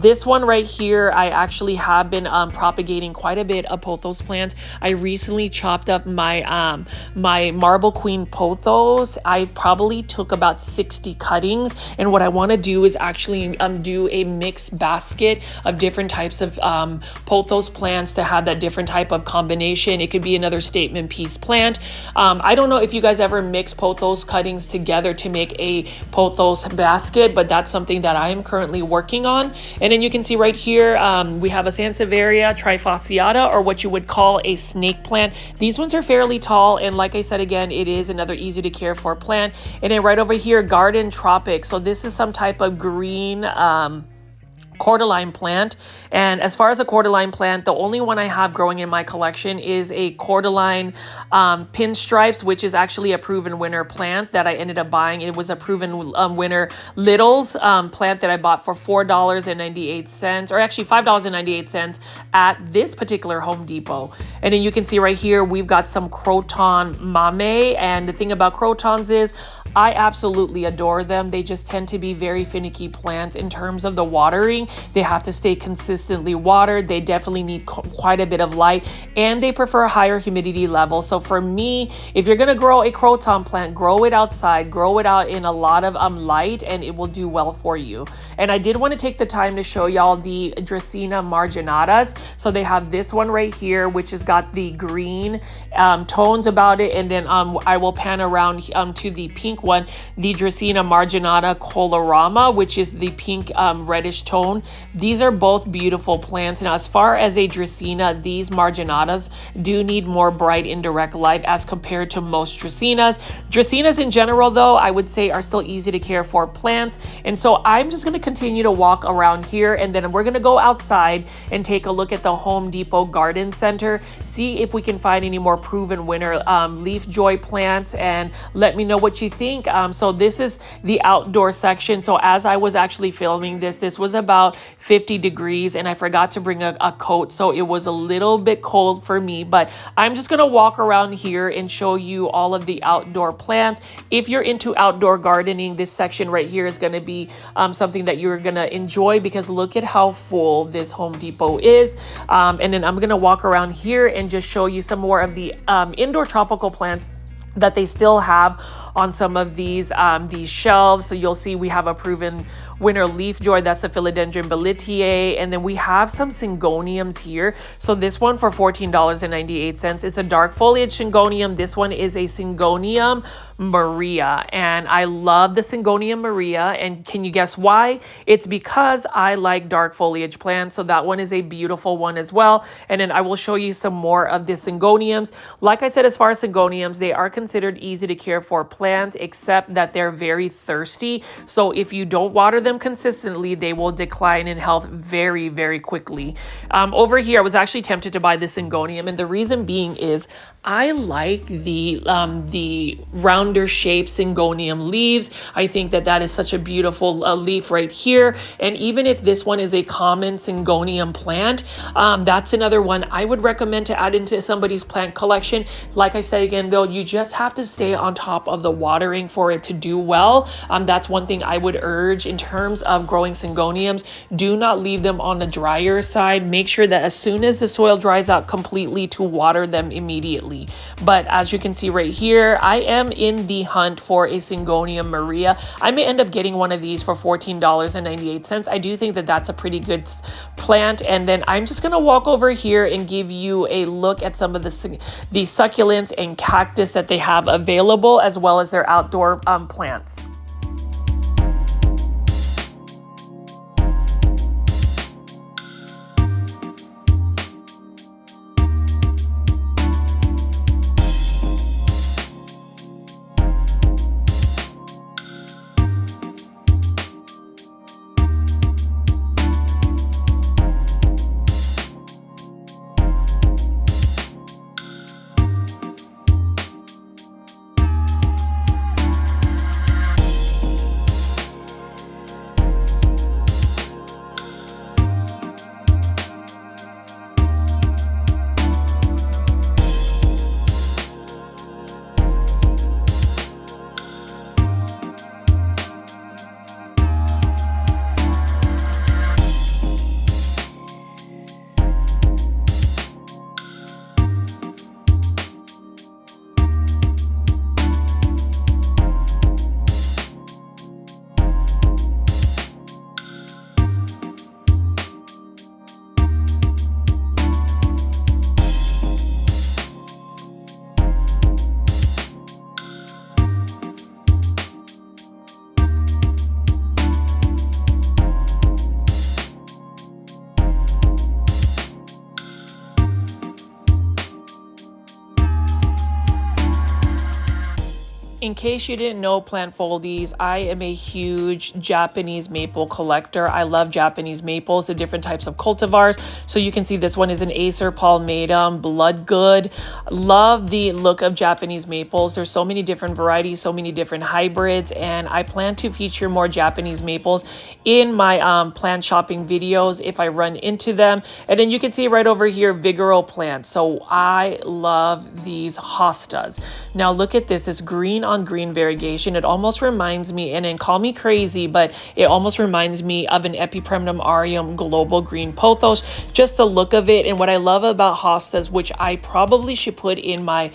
Speaker 1: This one right here, I actually have been propagating quite a bit of pothos plants. I recently chopped up my my marble queen pothos. I probably took about 60 cuttings, and what I want to do is actually do a mixed basket of different types of pothos plants to have that different type of combination. It could be another statement piece plant. I don't know if you guys ever mix pothos cuttings together to make a pothos basket, but that's something that I am currently working on. And then you can see right here, we have a Sansevieria trifasciata, or what you would call a snake plant. These ones are fairly tall, and like I said again, it is another easy to care for plant. And then right over here, garden tropic. So this is some type of green cordyline plant. And as far as a cordyline plant, the only one I have growing in my collection is a cordyline pinstripes, which is actually a Proven Winner plant that I ended up buying. It was a Proven Winner Littles plant that I bought for $4.98, or actually $5.98 at this particular Home Depot. And then you can see right here, we've got some Croton Mame. And the thing about crotons is I absolutely adore them. They just tend to be very finicky plants in terms of the watering. They have to stay consistently watered. They definitely need quite a bit of light, and they prefer a higher humidity level. So for me, if you're gonna grow a croton plant, grow it outside, grow it out in a lot of light, and it will do well for you. And I did want to take the time to show y'all the Dracaena marginatas. So they have this one right here, which has got the green tones about it, and then I will pan around to the pink one, the Dracaena marginata colorama, which is the pink reddish tone. These are both beautiful plants. Now, as far as a Dracaena, these marginatas do need more bright indirect light as compared to most Dracaenas. Dracaenas in general, though, I would say are still easy to care for plants. And so I'm just going to continue to walk around here, and then we're going to go outside and take a look at the Home Depot Garden Center, see if we can find any more Proven Winner Leafjoy plants, and let me know what you think. So this is the outdoor section. So as I was actually filming this was about 50 degrees, and I forgot to bring a coat, so it was a little bit cold for me. But I'm just gonna walk around here and show you all of the outdoor plants. If you're into outdoor gardening, this section right here is gonna be something that you're gonna enjoy, because look at how full this Home Depot is. And then I'm gonna walk around here and just show you some more of the indoor tropical plants that they still have on some of these shelves. So you'll see we have a Proven Winner Leafjoy, that's a Philodendron Belitiae, and then we have some Syngoniums here. So this one for $14.98 is a dark foliage Syngonium. This one is a Syngonium Maria, and I love the Syngonium Maria. And can you guess why? It's because I like dark foliage plants. So that one is a beautiful one as well. And then I will show you some more of the Syngoniums. Like I said, as far as Syngoniums, they are considered easy to care for plants, except that they're very thirsty. So if you don't water them consistently, they will decline in health very, very quickly. Over here, I was actually tempted to buy this Syngonium, and the reason being is I like the rounder shaped Syngonium leaves. I think that that is such a beautiful leaf right here. And even if this one is a common Syngonium plant, that's another one I would recommend to add into somebody's plant collection. Like I said again, though, you just have to stay on top of the watering for it to do well. That's one thing I would urge in terms of growing Syngoniums. Do not leave them on the drier side. Make sure that as soon as the soil dries out completely, to water them immediately. But as you can see right here, I am in the hunt for a Syngonium Maria. I may end up getting one of these for $14.98. I do think that that's a pretty good plant. And then I'm just gonna walk over here and give you a look at some of the succulents and cactus that they have available, as well as their outdoor plants. In case you didn't know, plant foldies, I am a huge Japanese maple collector. I love Japanese maples, the different types of cultivars. So you can see this one is an Acer palmatum, Bloodgood. Love the look of Japanese maples. There's so many different varieties, so many different hybrids, and I plan to feature more Japanese maples in my plant shopping videos if I run into them. And then you can see right over here, Vigoro plants. So I love these hostas. Now look at this green on green variegation. It almost reminds me, and then call me crazy, but it almost reminds me of an Epipremnum aureum global green pothos, just the look of it. And what I love about hostas, which I probably should put in my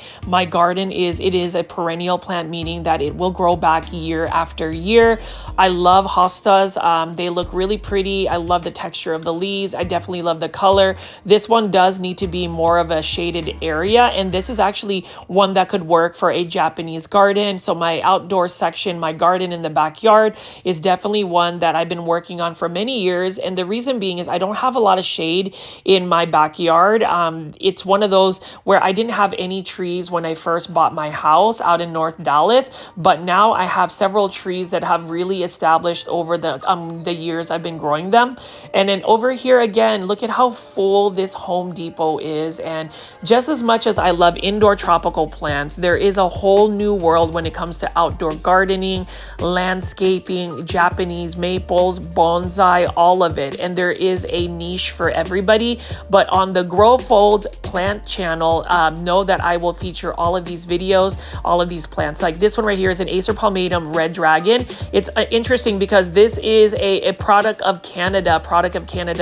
Speaker 1: garden, is it is a perennial plant, meaning that it will grow back year after year. I love hostas. They look really pretty. I love the texture of the leaves. I definitely love the color. This one does need to be more of a shaded area, and this is actually one that could work for a Japanese garden. So my outdoor section, my garden in the backyard, is definitely one that I've been working on for many years. And the reason being is I don't have a lot of shade in my backyard. It's one of those where I didn't have any trees when I first bought my house out in North Dallas, but now I have several trees that have really established over the years I've been growing them. And then over here again, look at how full this Home Depot is. And just as much as I love indoor tropical plants, there is a whole new world when it comes to outdoor gardening, landscaping, Japanese maples, bonsai, all of it. And there is a niche for everybody. But on the Grow Fold plant channel, know that I will feature all of these videos, all of these plants. Like this one right here is an Acer palmatum red dragon. It's interesting because this is a product of Canada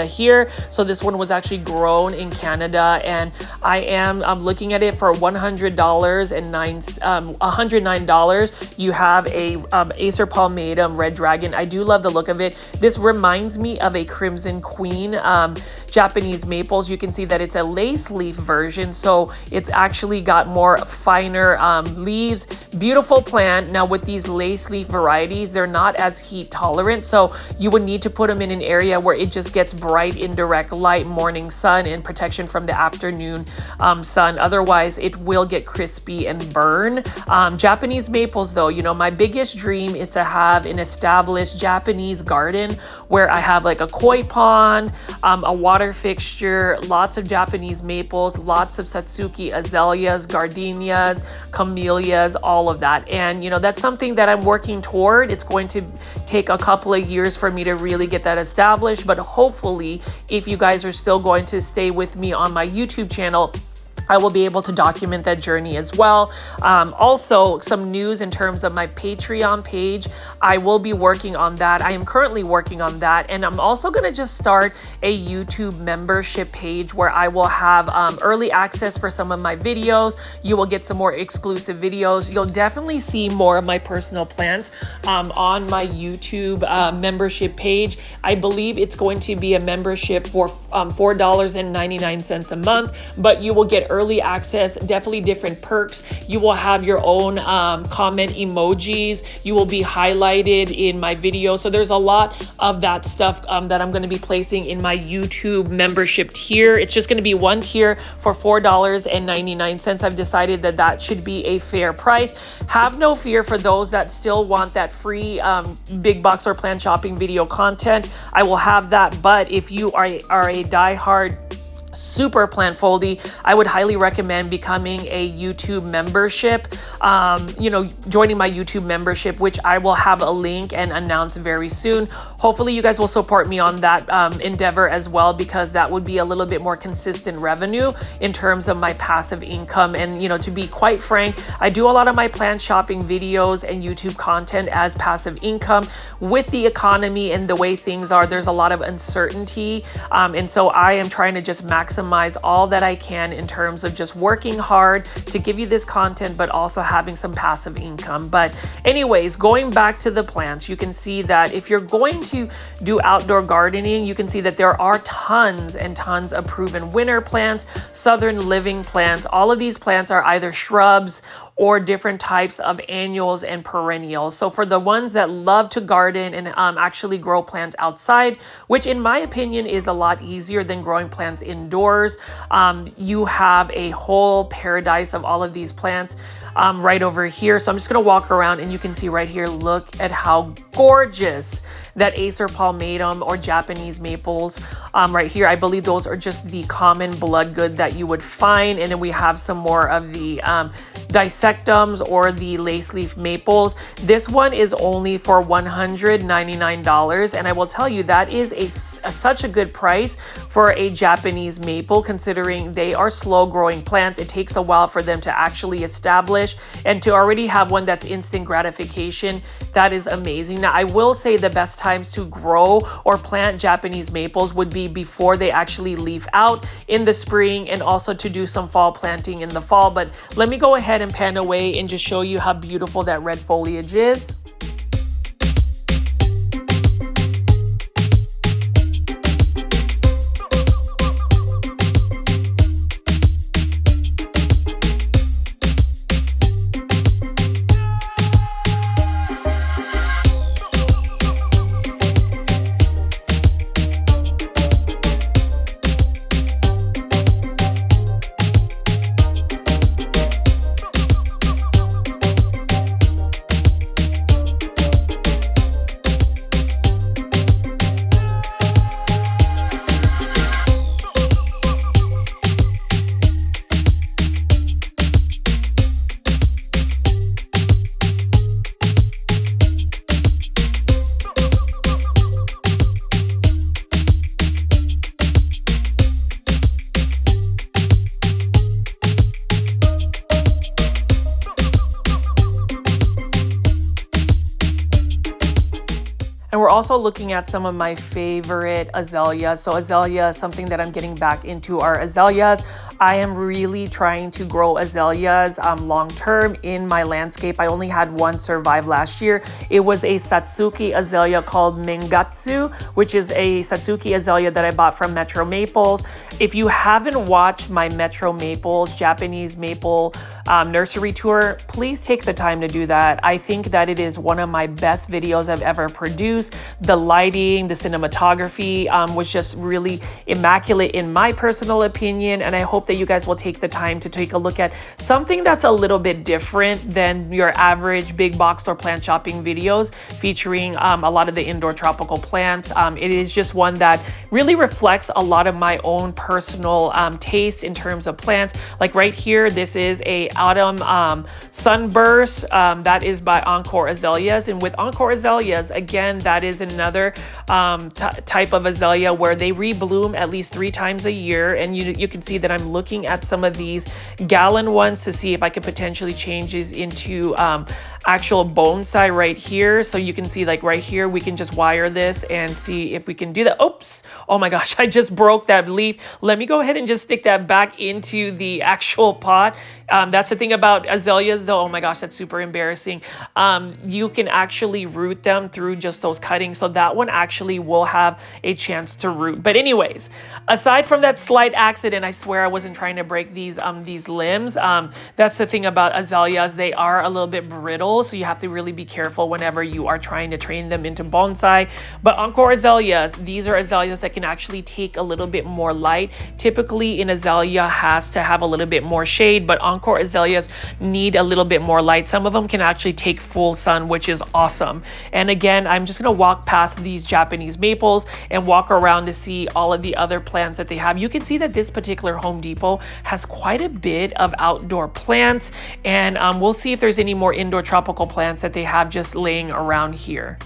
Speaker 1: here. So this one was actually grown in Canada, and I am looking at it for $109. You have a Acer palmatum red dragon. I do love the look of it. This reminds me of a Crimson Queen Japanese maples. You can see that it's a lace leaf version, so it's actually got more finer leaves. Beautiful plant. Now with these lace leaf varieties, they're not as heat tolerant, so you would need to put them in an area where it just gets bright indirect light, morning sun, and protection from the afternoon sun. Otherwise it will get crispy and burn. Japanese maples though, you know, my biggest dream is to have an established Japanese garden where I have like a koi pond, a water fixture, lots of Japanese maples, lots of Satsuki azaleas, gardenias, camellias, all of that. And you know, that's something that I'm working toward. It's going to take a couple of years for me to really get that established, but hopefully if you guys are still going to stay with me on my YouTube channel, I will be able to document that journey as well. Also, some news in terms of my Patreon page. I will be working on that. I am currently working on that. And I'm also going to just start a YouTube membership page where I will have early access for some of my videos. You will get some more exclusive videos. You'll definitely see more of my personal plants on my YouTube membership page. I believe it's going to be a membership for $4.99 a month, but you will get early access, definitely different perks. You will have your own comment emojis. You will be highlighted in my video. So there's a lot of that stuff that I'm going to be placing in my YouTube membership tier. It's just going to be one tier for $4.99. I've decided that that should be a fair price. Have no fear for those that still want that free big box or plant shopping video content. I will have that. But if you are a diehard super plant foldy, I would highly recommend becoming a YouTube membership, joining my YouTube membership, which I will have a link and announce very soon. Hopefully you guys will support me on that endeavor as well, because that would be a little bit more consistent revenue in terms of my passive income. And to be quite frank, I do a lot of my plant shopping videos and YouTube content as passive income. With the economy and the way things are, there's a lot of uncertainty, and so I am trying to just maximize all that I can in terms of just working hard to give you this content, but also having some passive income. But anyways, going back to the plants, you can see that if you're going to do outdoor gardening, you can see that there are tons and tons of Proven Winner plants, Southern Living plants. All of these plants are either shrubs or different types of annuals and perennials. So for the ones that love to garden and actually grow plants outside, which in my opinion is a lot easier than growing plants indoors, you have a whole paradise of all of these plants right over here. So I'm just gonna walk around and you can see right here, look at how gorgeous that Acer palmatum or Japanese maples right here. I believe those are just the common blood good that you would find. And then we have some more of the dissectums or the lace leaf maples. This one is only for $199. And I will tell you that is such a good price for a Japanese maple, considering they are slow growing plants. It takes a while for them to actually establish, and to already have one that's instant gratification, that is amazing. Now, I will say the best times to grow or plant Japanese maples would be before they actually leaf out in the spring, and also to do some fall planting in the fall. But let me go ahead and pan away and just show you how beautiful that red foliage is. And we're also looking at some of my favorite azaleas. So azalea is something that I'm getting back into, are azaleas. I am really trying to grow azaleas long term in my landscape. I only had one survive last year. It was a Satsuki azalea called Mengatsu, which is a Satsuki azalea that I bought from Metro Maples. If you haven't watched my Metro Maples Japanese maple nursery tour, please take the time to do that. I think that it is one of my best videos I've ever produced. The lighting, the cinematography was just really immaculate in my personal opinion. And I hope that you guys will take the time to take a look at something that's a little bit different than your average big box store plant shopping videos featuring a lot of the indoor tropical plants. It is just one that really reflects a lot of my own personal taste in terms of plants. Like right here, this is a autumn sunburst that is by Encore Azaleas. And with Encore Azaleas, again, that is another type of azalea where they rebloom at least 3 times a year. And you can see that I'm looking at some of these gallon ones to see if I could potentially change these into actual bonsai right here. So you can see, like right here, we can just wire this and see if we can do that. Oops, oh my gosh, I just broke that leaf. Let me go ahead and just stick that back into the actual pot. That's the thing about azaleas though. Oh my gosh, that's super embarrassing. You can actually root them through just those cuttings. So that one actually will have a chance to root. But anyways, aside from that slight accident, I swear I wasn't trying to break these limbs. That's the thing about azaleas. They are a little bit brittle. So you have to really be careful whenever you are trying to train them into bonsai. But Encore azaleas, these are azaleas that can actually take a little bit more light. Typically an azalea has to have a little bit more shade, but Encore azaleas need a little bit more light. Some of them can actually take full sun, which is awesome. And again, I'm just gonna walk past these Japanese maples and walk around to see all of the other plants that they have. You can see that this particular Home Depot has quite a bit of outdoor plants, and we'll see if there's any more indoor tropical plants that they have just laying around here.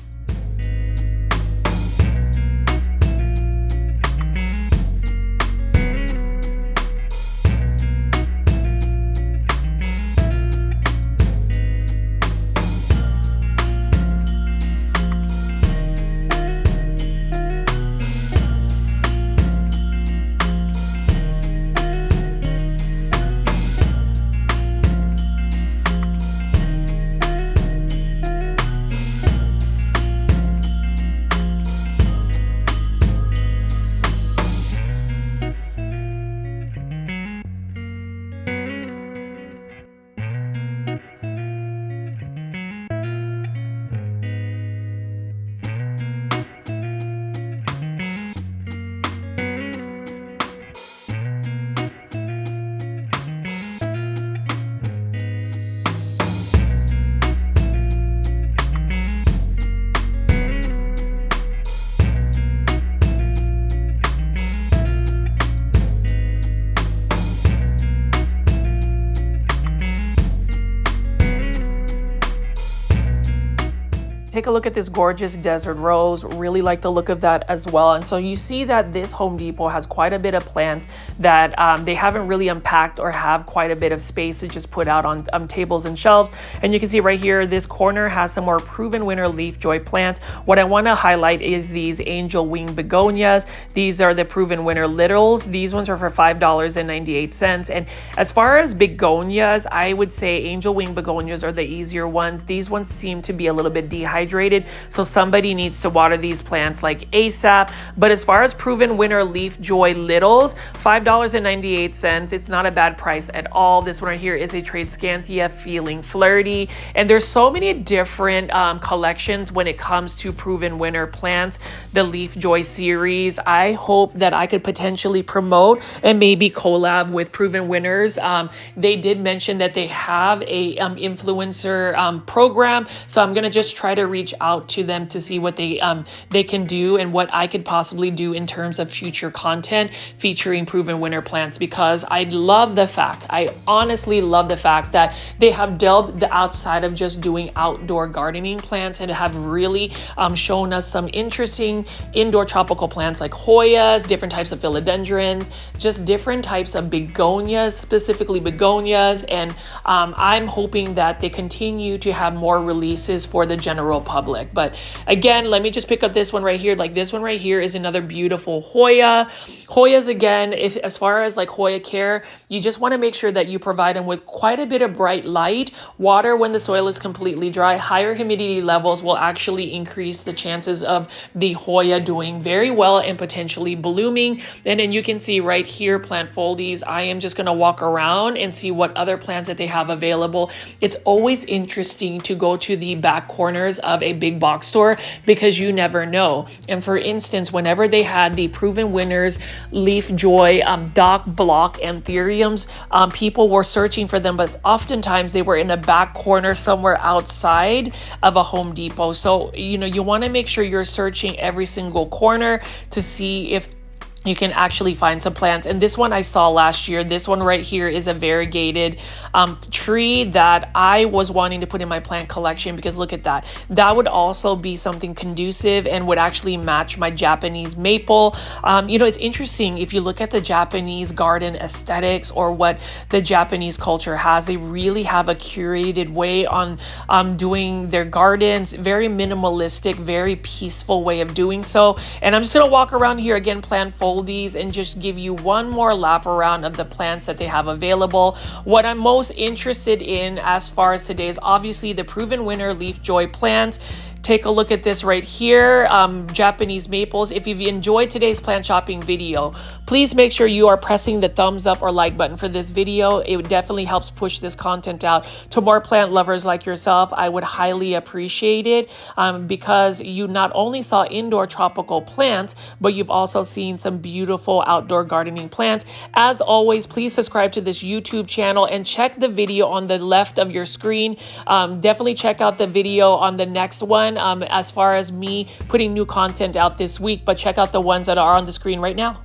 Speaker 1: take a look at this gorgeous desert rose. Really like the look of that as well. And so you see that this Home Depot has quite a bit of plants that they haven't really unpacked or have quite a bit of space to just put out on tables and shelves. And you can see right here, this corner has some more Proven Winner Leafjoy plants. What I want to highlight is these angel wing begonias. These are the Proven Winner Littles. These ones are for $5.98. And as far as begonias, I would say angel wing begonias are the easier ones. These ones seem to be a little bit dehydrated, so somebody needs to water these plants like ASAP. But as far as Proven Winner Leafjoy Littles, $5.98. It's not a bad price at all. This one right here is a Tradescantia Feeling Flirty, and there's so many different collections when it comes to Proven Winner plants. The Leafjoy series, I hope that I could potentially promote and maybe collab with Proven Winners. They did mention that they have a influencer program, so I'm gonna just try to reach out to them to see what they can do and what I could possibly do in terms of future content featuring Proven Winner plants, because I love the fact, I honestly love the fact that they have delved the outside of just doing outdoor gardening plants and have really shown us some interesting indoor tropical plants like Hoyas, different types of philodendrons, just different types of begonias, specifically begonias. And I'm hoping that they continue to have more releases for the general public. But again, let me just pick up this one right here. Like this one right here is another beautiful Hoya. Hoyas, again, if as far as like Hoya care, you just want to make sure that you provide them with quite a bit of bright light, water when the soil is completely dry. Higher humidity levels will actually increase the chances of the Hoya doing very well and potentially blooming. And then you can see right here, plant foldies. I am just going to walk around and see what other plants that they have available. It's always interesting to go to the back corners of a big box store because you never know. And for instance, whenever they had the Proven Winners Leafjoy dock block anthuriums, people were searching for them, but oftentimes they were in a back corner somewhere outside of a Home Depot. So, you want to make sure you're searching every single corner to see if you can actually find some plants. And this one I saw last year. This one right here is a variegated tree that I was wanting to put in my plant collection because look at that. That would also be something conducive and would actually match my Japanese maple. It's interesting if you look at the Japanese garden aesthetics or what the Japanese culture has. They really have a curated way on doing their gardens, very minimalistic, very peaceful way of doing so. And I'm just gonna walk around here again, plant foldies, and just give you one more lap around of the plants that they have available. What I'm most interested in as far as today is obviously the Proven Winner Leafjoy plants. Take a look at this right here, Japanese maples. If you've enjoyed today's plant shopping video, please make sure you are pressing the thumbs up or like button for this video. It definitely helps push this content out to more plant lovers like yourself. I would highly appreciate it because you not only saw indoor tropical plants, but you've also seen some beautiful outdoor gardening plants. As always, please subscribe to this YouTube channel and check the video on the left of your screen. Definitely check out the video on the next one. As far as me putting new content out this week, but check out the ones that are on the screen right now.